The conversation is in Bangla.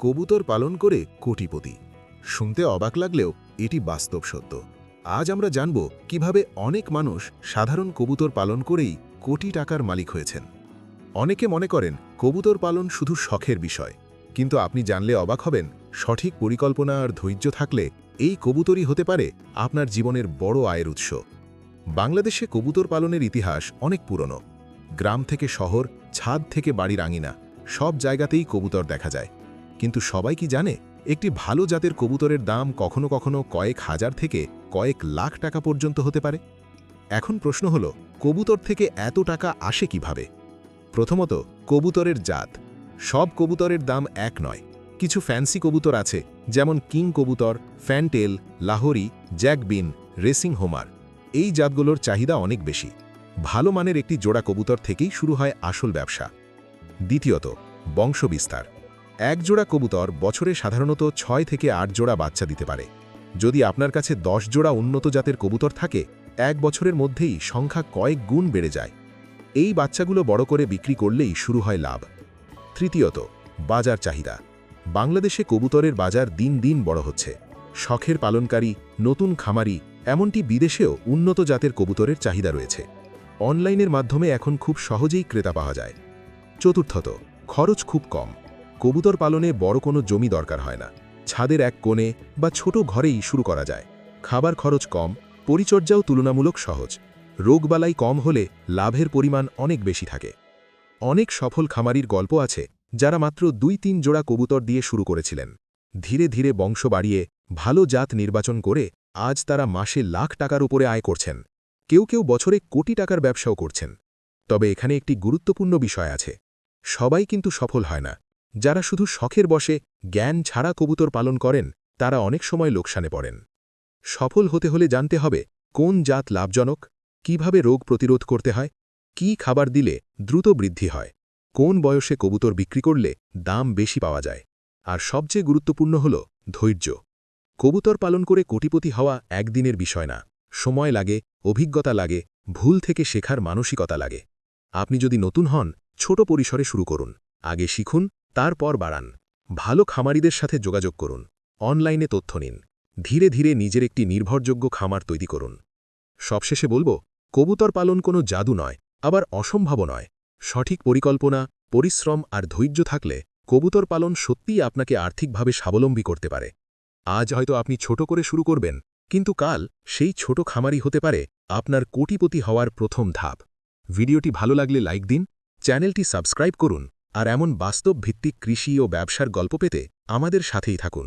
কবুতর পালন করে কোটিপতি। শুনতে অবাক লাগলেও এটি বাস্তব সত্য। আজ আমরা জানব কিভাবে অনেক মানুষ সাধারণ কবুতর পালন করেই কোটি টাকার মালিক হয়েছেন। অনেকে মনে করেন কবুতর পালন শুধু শখের বিষয়, কিন্তু আপনি জানলে অবাক হবেন, সঠিক পরিকল্পনা আর ধৈর্য থাকলে এই কবুতরই হতে পারে আপনার জীবনের বড় আয়ের উৎস। বাংলাদেশে কবুতর পালনের ইতিহাস অনেক পুরনো। গ্রাম থেকে শহর, ছাদ থেকে বাড়ির আঙিনা, সব জায়গাতেই কবুতর দেখা যায়। কিন্তু সবাই কি জানে একটি ভালো জাতের কবুতরের দাম কখনো কখনো কয়েক হাজার থেকে কয়েক লাখ টাকা পর্যন্ত হতে পারে? এখন প্রশ্ন হলো, কবুতর থেকে এত টাকা আসে কিভাবে? প্রথমত, কবুতরের জাত। সব কবুতরের দাম এক নয়। কিছু ফ্যান্সি কবুতর আছে, যেমন কিং কবুতর, ফ্যানটেল, লাহোরি, জ্যাকবিন, রেসিং হোমার। এই জাতগুলোর চাহিদা অনেক বেশি। ভালো মানের একটি জোড়া কবুতর থেকেই শুরু হয় আসল ব্যবসা। দ্বিতীয়ত, বংশবিস্তার। এক জোড়া কবুতর বছরে সাধারণত 6 থেকে 8 জোড়া বাচ্চা দিতে পারে। যদি আপনার কাছে 10 জোড়া উন্নত জাতের কবুতর থাকে, এক বছরের মধ্যেই সংখ্যা কয়েক গুণ বেড়ে যায়। এই বাচ্চাগুলো বড় করে বিক্রি করলেই শুরু হয় লাভ। তৃতীয়ত, বাজার চাহিদা। বাংলাদেশে কবুতরের বাজার দিন দিন বড় হচ্ছে। শখের পালনকারী, নতুন খামারি, এমনকি বিদেশেও উন্নত জাতের কবুতরের চাহিদা রয়েছে। অনলাইনের মাধ্যমে এখন খুব সহজেই ক্রেতা পাওয়া যায়। চতুর্থত, খরচ খুব কম। কবুতর পালনে বড় কোনো জমি দরকার হয় না। ছাদের এক কোণে বা ছোট ঘরেই শুরু করা যায়। খাবার খরচ কম, পরিচর্যাও তুলনামূলক সহজ। রোগবালাই কম হলে লাভের পরিমাণ অনেক বেশি থাকে। অনেক সফল খামারির গল্প আছে, যারা মাত্র 2-3 জোড়া কবুতর দিয়ে শুরু করেছিলেন। ধীরে ধীরে বংশ বাড়িয়ে ভালো জাত নির্বাচন করে আজ তারা মাসে লাখ টাকার উপরে আয় করছেন। কেউ কেউ বছরে কোটি টাকার ব্যবসাও করছেন। তবে এখানে একটি গুরুত্বপূর্ণ বিষয় আছে। সবাই কিন্তু সফল হয় না। যারা শুধু শখের বশে জ্ঞান ছাড়া কবুতর পালন করেন, তারা অনেক সময় লোকসানে পড়েন। সফল হতে হলে জানতে হবে কোন জাত লাভজনক, কিভাবে রোগ প্রতিরোধ করতে হয়, কি খাবার দিলে দ্রুত বৃদ্ধি হয়, কোন বয়সে কবুতর বিক্রি করলে দাম বেশি পাওয়া যায়। আর সবচেয়ে গুরুত্বপূর্ণ হল ধৈর্য। কবুতর পালন করে কোটিপতি হওয়া একদিনের বিষয় না। সময় লাগে, অভিজ্ঞতা লাগে, ভুল থেকে শেখার মানসিকতা লাগে। আপনি যদি নতুন হন, ছোট পরিসরে শুরু করুন। আগে শিখুন, তারপর বাড়ান। ভালো খামারিদের সাথে যোগাযোগ করুন। অনলাইনে তথ্য নিন। ধীরে ধীরে নিজের একটি নির্ভরযোগ্য খামার তৈরি করুন। সবশেষে বলব, কবুতর পালন কোনো জাদু নয়, আবার অসম্ভব নয়। সঠিক পরিকল্পনা, পরিশ্রম আর ধৈর্য থাকলে কবুতর পালন সত্যিই আপনাকে আর্থিকভাবে স্বাবলম্বী করতে পারে। আজ হয়তো আপনি ছোট করে শুরু করবেন, কিন্তু কাল সেই ছোট খামারি হতে পারে আপনার কোটিপতি হওয়ার প্রথম ধাপ। ভিডিওটি ভালো লাগলে লাইক দিন, চ্যানেলটি সাবস্ক্রাইব করুন, আর এমন বাস্তব ভিত্তিক কৃষি ও ব্যবসার গল্প পেতে আমাদের সাথেই থাকুন।